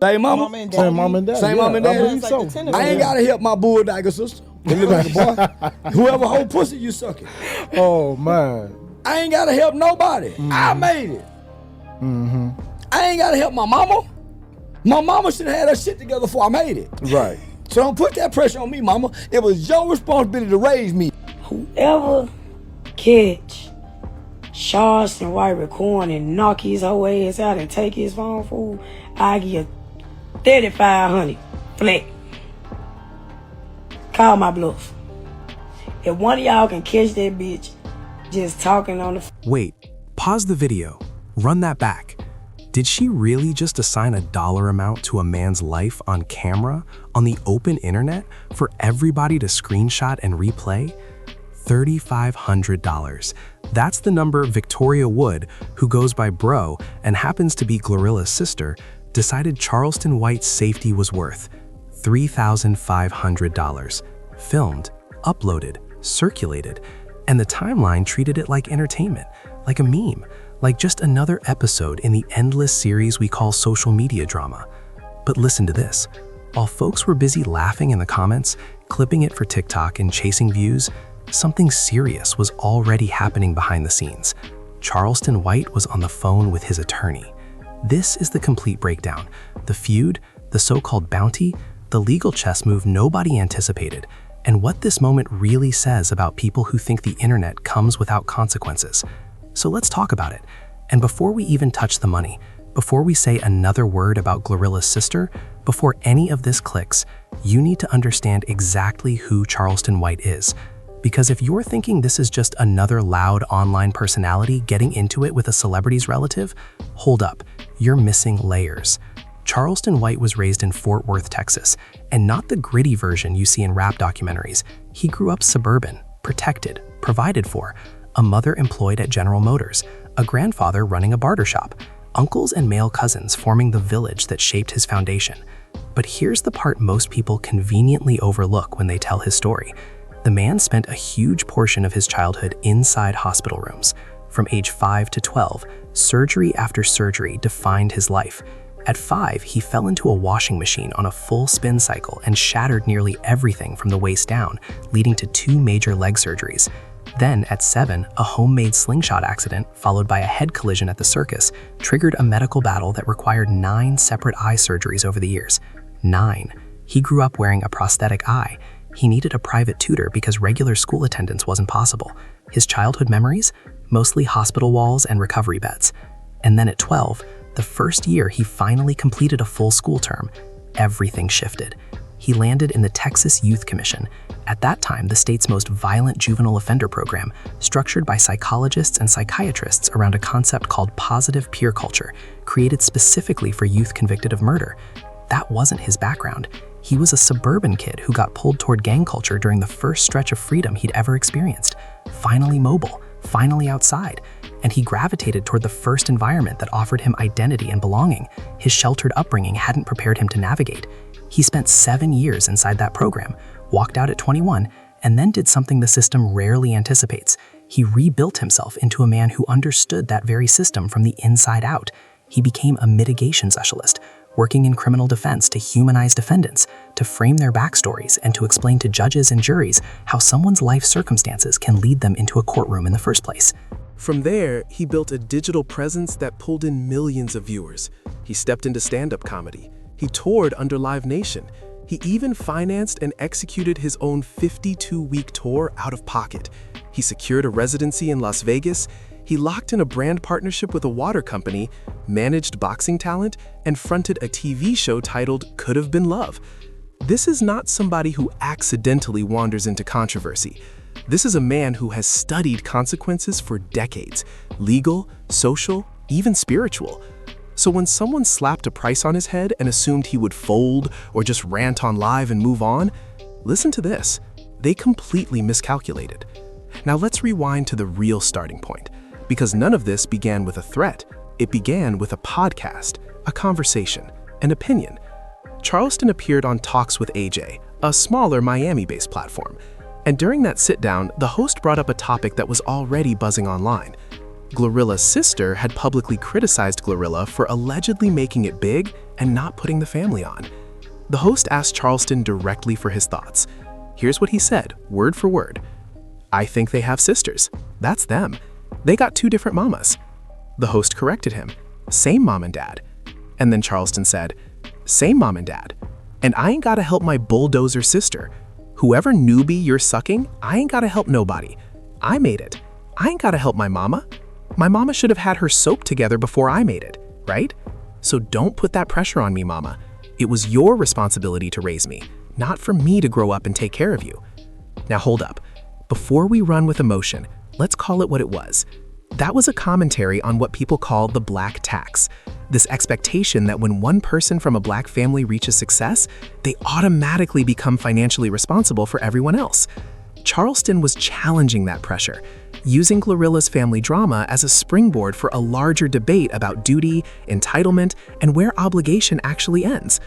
Same mama? Mama and Same mom and dad. Same yeah, mom and dad? I believe It's so. like the tennis I ain't gotta help my bulldogger sister. They look like a boy. Whoever hold pussy, you suck it. Oh man. I ain't gotta help nobody. I made it. I ain't gotta help my mama. My mama should have had her shit together before I made it. Right. So don't put that pressure on me, mama. It was your responsibility to raise me. Whoever catch Charleston White recording and knock his whole ass out and take his phone, fool, I give 3,500 flat. Call my bluff. If one of y'all can catch that bitch just talking on the Wait, pause the video. Run that back. Did she really just assign a dollar amount to a man's life on camera, on the open internet, for everybody to screenshot and replay? $3,500. That's the number Victoria Wood, who goes by Bro and happens to be GloRilla's sister, decided Charleston White's safety was worth. $3,500. Filmed, uploaded, circulated, and the timeline treated it like entertainment, like a meme, like just another episode in the endless series we call social media drama. But listen to this. While folks were busy laughing in the comments, clipping it for TikTok and chasing views, something serious was already happening behind the scenes. Charleston White was on the phone with his attorney. This is the complete breakdown. The feud, the so-called bounty, the legal chess move nobody anticipated, and what this moment really says about people who think the internet comes without consequences. So let's talk about it. And before we even touch the money, before we say another word about GloRilla's sister, before any of this clicks, you need to understand exactly who Charleston White is. Because if you're thinking this is just another loud online personality getting into it with a celebrity's relative, hold up, you're missing layers. Charleston White was raised in Fort Worth, Texas, and not the gritty version you see in rap documentaries. He grew up suburban, protected, provided for, a mother employed at General Motors, a grandfather running a barber shop, uncles and male cousins forming the village that shaped his foundation. But here's the part most people conveniently overlook when they tell his story. The man spent a huge portion of his childhood inside hospital rooms. From age 5 to 12, surgery after surgery defined his life. At 5, he fell into a washing machine on a full spin cycle and shattered nearly everything from the waist down, leading to 2 major leg surgeries. Then, at 7, a homemade slingshot accident, followed by a head collision at the circus, triggered a medical battle that required 9 separate eye surgeries over the years. 9. He grew up wearing a prosthetic eye. He needed a private tutor because regular school attendance wasn't possible. His childhood memories? Mostly hospital walls and recovery beds. And then at 12, the first year he finally completed a full school term, everything shifted. He landed in the Texas Youth Commission, at that time the state's most violent juvenile offender program, structured by psychologists and psychiatrists around a concept called positive peer culture, created specifically for youth convicted of murder. That wasn't his background. He was a suburban kid who got pulled toward gang culture during the first stretch of freedom he'd ever experienced. Finally mobile, finally outside, and he gravitated toward the first environment that offered him identity and belonging. His sheltered upbringing hadn't prepared him to navigate. He spent 7 years inside that program, walked out at 21, and then did something the system rarely anticipates. He rebuilt himself into a man who understood that very system from the inside out. He became a mitigation specialist, working in criminal defense to humanize defendants, to frame their backstories, and to explain to judges and juries how someone's life circumstances can lead them into a courtroom in the first place. From there, he built a digital presence that pulled in millions of viewers. He stepped into stand-up comedy. He toured under Live Nation. He even financed and executed his own 52-week tour out of pocket. He secured a residency in Las Vegas. He locked in a brand partnership with a water company, managed boxing talent, and fronted a TV show titled Could Have Been Love. This is not somebody who accidentally wanders into controversy. This is a man who has studied consequences for decades, legal, social, even spiritual. So when someone slapped a price on his head and assumed he would fold or just rant on live and move on, listen to this. They completely miscalculated. Now let's rewind to the real starting point, because none of this began with a threat. It began with a podcast, a conversation, an opinion. Charleston appeared on Talks with AJ, a smaller Miami-based platform. And during that sit-down, the host brought up a topic that was already buzzing online. GloRilla's sister had publicly criticized GloRilla for allegedly making it big and not putting the family on. The host asked Charleston directly for his thoughts. Here's what he said, word for word. "I think they have sisters. That's them. They got 2 different mamas." The host corrected him. "Same mom and dad." And then Charleston said, "Same mom and dad. And I ain't gotta help my bulldozer sister. Whoever newbie you're sucking, I ain't gotta help nobody. I made it. I ain't gotta help my mama. My mama should have had her soap together before I made it, right? So don't put that pressure on me, mama. It was your responsibility to raise me, not for me to grow up and take care of you." Now hold up. Before we run with emotion, let's call it what it was. That was a commentary on what people call the black tax. This expectation that when one person from a black family reaches success, they automatically become financially responsible for everyone else. Charleston was challenging that pressure, using GloRilla's family drama as a springboard for a larger debate about duty, entitlement, and where obligation actually ends.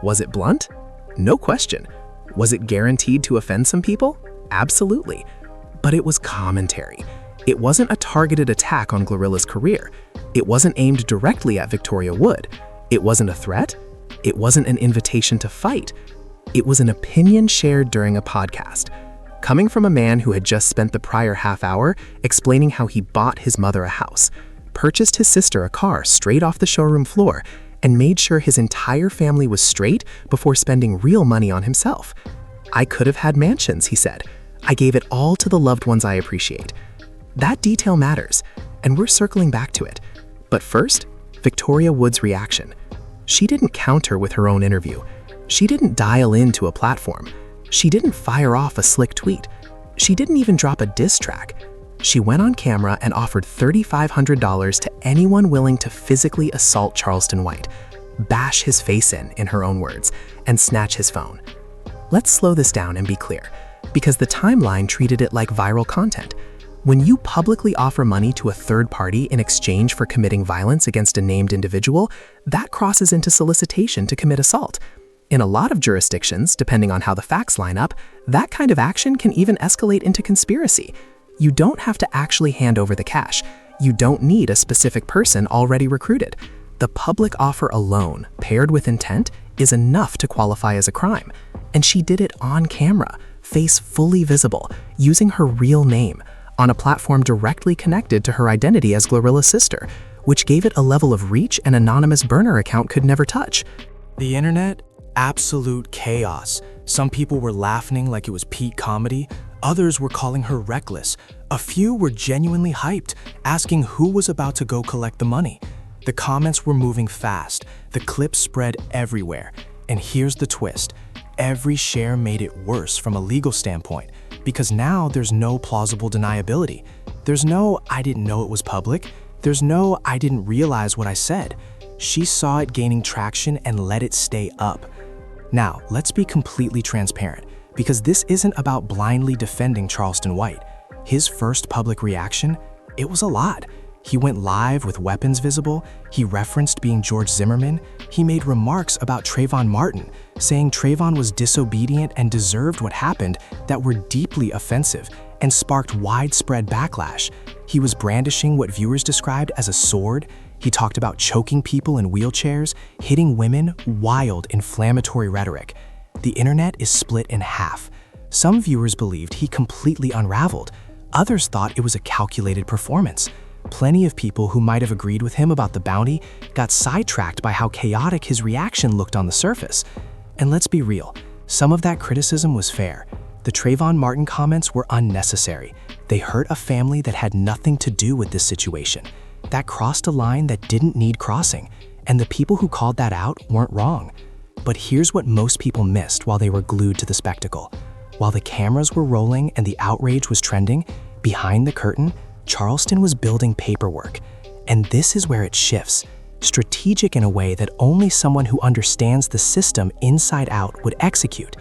Was it blunt? No question. Was it guaranteed to offend some people? Absolutely. But it was commentary. It wasn't a targeted attack on GloRilla's career. It wasn't aimed directly at Victoria Wood. It wasn't a threat. It wasn't an invitation to fight. It was an opinion shared during a podcast, coming from a man who had just spent the prior half hour explaining how he bought his mother a house, purchased his sister a car straight off the showroom floor, and made sure his entire family was straight before spending real money on himself. "I could have had mansions," he said. "I gave it all to the loved ones I appreciate." That detail matters, and we're circling back to it. But first, Victoria Wood's reaction. She didn't counter with her own interview. She didn't dial into a platform. She didn't fire off a slick tweet. She didn't even drop a diss track. She went on camera and offered $3,500 to anyone willing to physically assault Charleston White, bash his face in her own words, and snatch his phone. Let's slow this down and be clear, because the timeline treated it like viral content. When you publicly offer money to a third party in exchange for committing violence against a named individual, that crosses into solicitation to commit assault. In a lot of jurisdictions, depending on how the facts line up, that kind of action can even escalate into conspiracy. You don't have to actually hand over the cash. You don't need a specific person already recruited. The public offer alone, paired with intent, is enough to qualify as a crime. And she did it on camera, face fully visible, using her real name, on a platform directly connected to her identity as GloRilla's sister, which gave it a level of reach an anonymous burner account could never touch. The internet? Absolute chaos. Some people were laughing like it was peak comedy. Others were calling her reckless. A few were genuinely hyped, asking who was about to go collect the money. The comments were moving fast. The clips spread everywhere. And here's the twist. Every share made it worse from a legal standpoint, because now there's no plausible deniability. There's no "I didn't know it was public." There's no "I didn't realize what I said." She saw it gaining traction and let it stay up. Now, let's be completely transparent, because this isn't about blindly defending Charleston White. His first public reaction, it was a lot. He went live with weapons visible, he referenced being George Zimmerman, he made remarks about Trayvon Martin, saying Trayvon was disobedient and deserved what happened that were deeply offensive and sparked widespread backlash. He was brandishing what viewers described as a sword. He talked about choking people in wheelchairs, hitting women, wild, inflammatory rhetoric. The internet is split in half. Some viewers believed he completely unraveled. Others thought it was a calculated performance. Plenty of people who might have agreed with him about the bounty got sidetracked by how chaotic his reaction looked on the surface. And let's be real, some of that criticism was fair. The Trayvon Martin comments were unnecessary. They hurt a family that had nothing to do with this situation. That crossed a line that didn't need crossing, and the people who called that out weren't wrong. But here's what most people missed while they were glued to the spectacle. While the cameras were rolling and the outrage was trending, behind the curtain, Charleston was building paperwork. And this is where it shifts, strategic in a way that only someone who understands the system inside out would execute.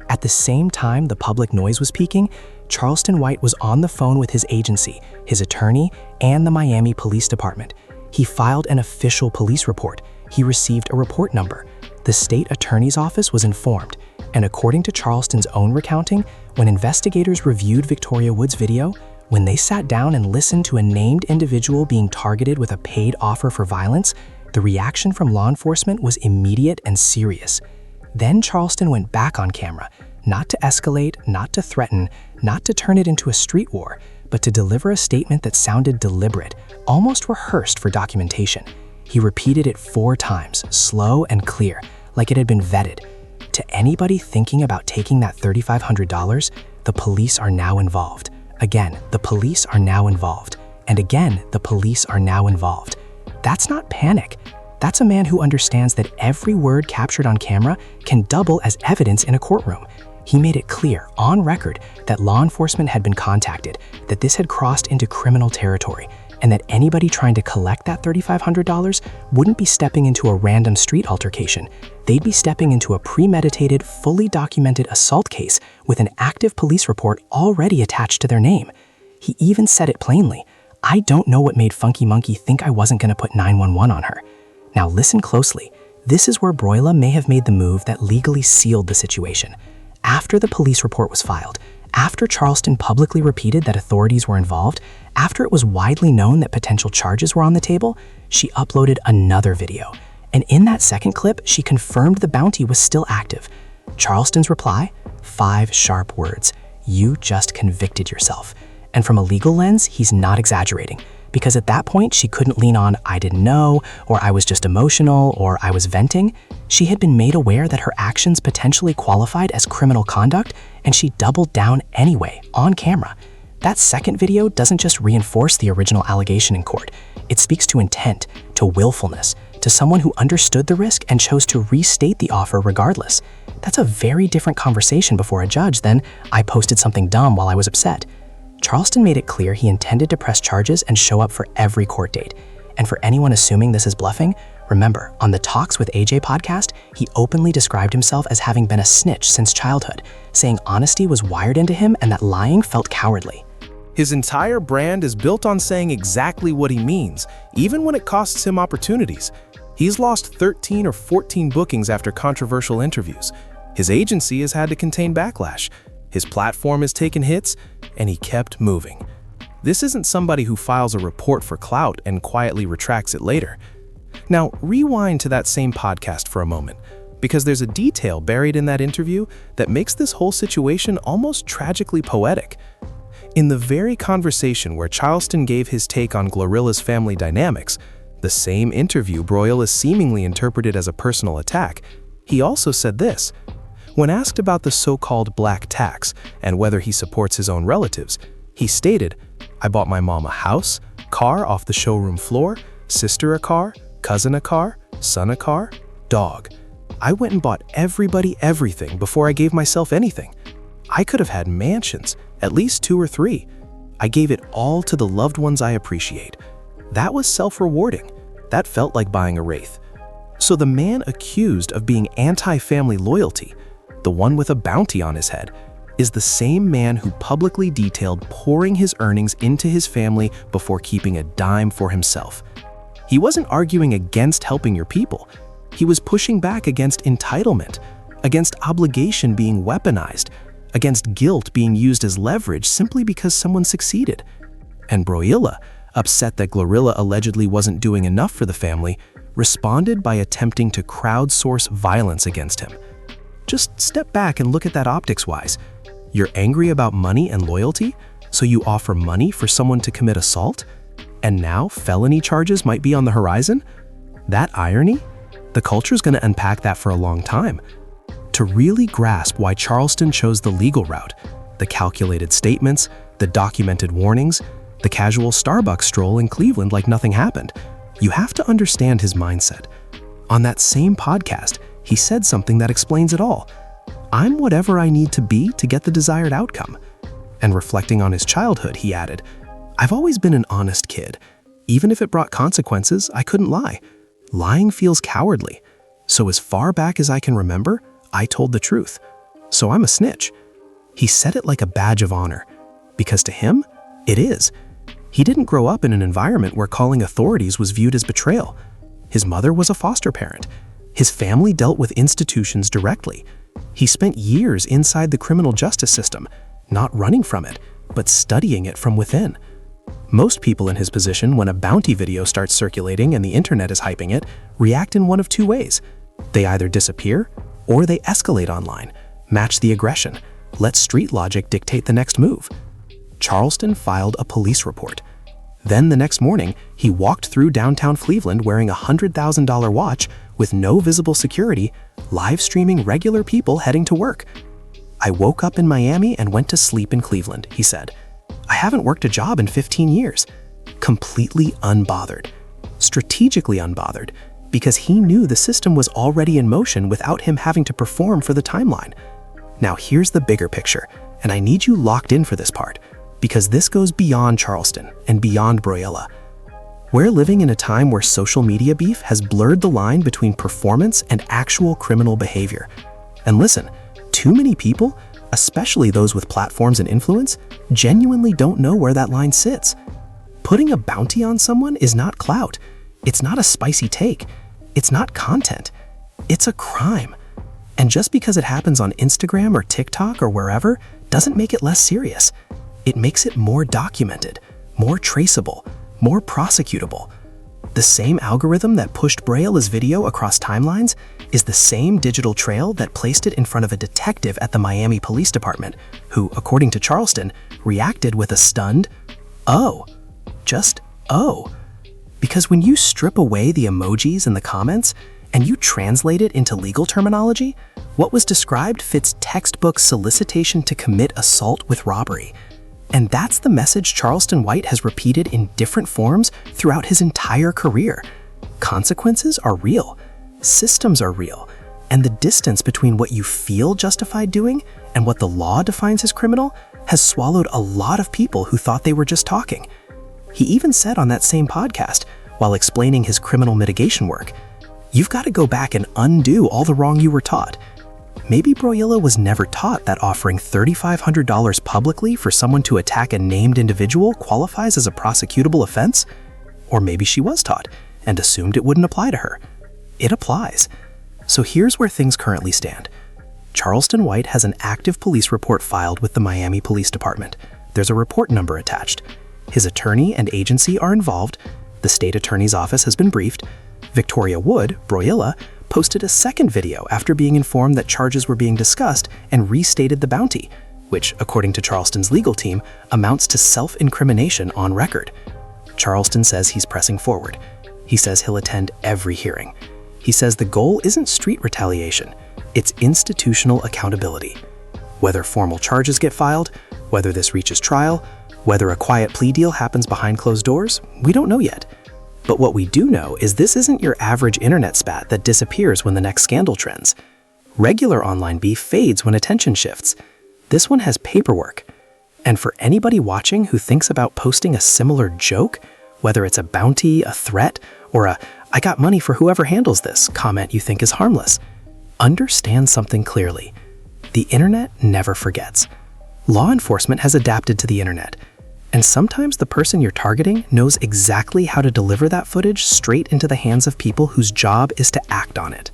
At the same time the public noise was peaking, Charleston White was on the phone with his agency, his attorney, and the Miami Police Department. He filed an official police report. He received a report number. The state attorney's office was informed, and according to Charleston's own recounting, when investigators reviewed Victoria Wood's video, when they sat down and listened to a named individual being targeted with a paid offer for violence, The reaction from law enforcement was immediate and serious. Then Charleston went back on camera, not to escalate, not to threaten, not to turn it into a street war, but to deliver a statement that sounded deliberate, almost rehearsed for documentation. He repeated it 4 times, slow and clear, like it had been vetted. To anybody thinking about taking that $3,500, the police are now involved. Again, the police are now involved. And again, the police are now involved. That's not panic. That's a man who understands that every word captured on camera can double as evidence in a courtroom. He made it clear, on record, that law enforcement had been contacted, that this had crossed into criminal territory, and that anybody trying to collect that $3,500 wouldn't be stepping into a random street altercation. They'd be stepping into a premeditated, fully documented assault case with an active police report already attached to their name. He even said it plainly. I don't know what made Funky Monkey think I wasn't going to put 911 on her. Now listen closely. This is where GloRilla may have made the move that legally sealed the situation. After the police report was filed, after Charleston publicly repeated that authorities were involved, after it was widely known that potential charges were on the table, she uploaded another video. And in that second clip, she confirmed the bounty was still active. Charleston's reply? 5 sharp words. You just convicted yourself. And from a legal lens, he's not exaggerating. Because at that point, she couldn't lean on, I didn't know, or I was just emotional, or I was venting. She had been made aware that her actions potentially qualified as criminal conduct, and she doubled down anyway, on camera. That second video doesn't just reinforce the original allegation in court. It speaks to intent, to willfulness, to someone who understood the risk and chose to restate the offer regardless. That's a very different conversation before a judge than, I posted something dumb while I was upset. Charleston made it clear he intended to press charges and show up for every court date. And for anyone assuming this is bluffing, remember, on the Talks with AJ podcast, he openly described himself as having been a snitch since childhood, saying honesty was wired into him and that lying felt cowardly. His entire brand is built on saying exactly what he means, even when it costs him opportunities. He's lost 13 or 14 bookings after controversial interviews. His agency has had to contain backlash. His platform has taken hits, and he kept moving. This isn't somebody who files a report for clout and quietly retracts it later. Now, rewind to that same podcast for a moment, because there's a detail buried in that interview that makes this whole situation almost tragically poetic. In the very conversation where Charleston gave his take on GloRilla's family dynamics, the same interview GloRilla seemingly interpreted as a personal attack, he also said this. When asked about the so-called black tax and whether he supports his own relatives, he stated, I bought my mom a house, car off the showroom floor, sister a car, cousin a car, son a car, dog. I went and bought everybody everything before I gave myself anything. I could have had mansions, at least 2 or 3. I gave it all to the loved ones I appreciate. That was self-rewarding. That felt like buying a wraith. So the man accused of being anti-family loyalty, the one with a bounty on his head, is the same man who publicly detailed pouring his earnings into his family before keeping a dime for himself. He wasn't arguing against helping your people. He was pushing back against entitlement, against obligation being weaponized, against guilt being used as leverage simply because someone succeeded. And GloRilla, upset that GloRilla allegedly wasn't doing enough for the family, responded by attempting to crowdsource violence against him. Just step back and look at that optics-wise. You're angry about money and loyalty, so you offer money for someone to commit assault? And now felony charges might be on the horizon? That irony? The culture's going to unpack that for a long time. To really grasp why Charleston chose the legal route, the calculated statements, the documented warnings, the casual Starbucks stroll in Cleveland like nothing happened, you have to understand his mindset. On that same podcast, he said something that explains it all. I'm whatever I need to be to get the desired outcome. And reflecting on his childhood, he added, I've always been an honest kid. Even if it brought consequences, I couldn't lie. Lying feels cowardly. So as far back as I can remember, I told the truth. So I'm a snitch. He said it like a badge of honor, because to him, it is. He didn't grow up in an environment where calling authorities was viewed as betrayal. His mother was a foster parent. His family dealt with institutions directly. He spent years inside the criminal justice system, not running from it, but studying it from within. Most people in his position, when a bounty video starts circulating and the internet is hyping it, react in one of two ways. They either disappear or they escalate online, match the aggression, let street logic dictate the next move. Charleston filed a police report. Then the next morning, he walked through downtown Cleveland wearing a $100,000 watch with no visible security, live streaming regular people heading to work. "I woke up in Miami and went to sleep in Cleveland," he said. "I haven't worked a job in 15 years. Completely unbothered. Strategically unbothered, because he knew the system was already in motion without him having to perform for the timeline. Now here's the bigger picture, and I need you locked in for this part, because this goes beyond Charleston and beyond GloRilla. We're living in a time where social media beef has blurred the line between performance and actual criminal behavior. And listen, too many people, especially those with platforms and influence, genuinely don't know where that line sits. Putting a bounty on someone is not clout. It's not a spicy take. It's not content. It's a crime. And just because it happens on Instagram or TikTok or wherever doesn't make it less serious. It makes it more documented, more traceable, more prosecutable. The same algorithm that pushed GloRilla's video across timelines is the same digital trail that placed it in front of a detective at the Miami Police Department, who, according to Charleston, reacted with a stunned, "Oh." Just "Oh." Because when you strip away the emojis in the comments and you translate it into legal terminology, what was described fits textbook solicitation to commit assault with robbery. And that's the message Charleston White has repeated in different forms throughout his entire career. Consequences are real, systems are real, and the distance between what you feel justified doing and what the law defines as criminal has swallowed a lot of people who thought they were just talking. He even said on that same podcast, while explaining his criminal mitigation work, "You've got to go back and undo all the wrong you were taught." Maybe GloRilla was never taught that offering $3,500 publicly for someone to attack a named individual qualifies as a prosecutable offense? Or maybe she was taught and assumed it wouldn't apply to her. It applies. So here's where things currently stand. Charleston White has an active police report filed with the Miami Police Department. There's a report number attached. His attorney and agency are involved. The state attorney's office has been briefed. Victoria Wood, GloRilla, posted a second video after being informed that charges were being discussed and restated the bounty, which, according to Charleston's legal team, amounts to self-incrimination on record. Charleston says he's pressing forward. He says he'll attend every hearing. He says the goal isn't street retaliation, it's institutional accountability. Whether formal charges get filed, whether this reaches trial, whether a quiet plea deal happens behind closed doors, we don't know yet. But what we do know is this isn't your average internet spat that disappears when the next scandal trends. Regular online beef fades when attention shifts. This one has paperwork. And for anybody watching who thinks about posting a similar joke, whether it's a bounty, a threat, or a "I got money for whoever handles this" comment you think is harmless, understand something clearly. The internet never forgets. Law enforcement has adapted to the internet. And sometimes the person you're targeting knows exactly how to deliver that footage straight into the hands of people whose job is to act on it.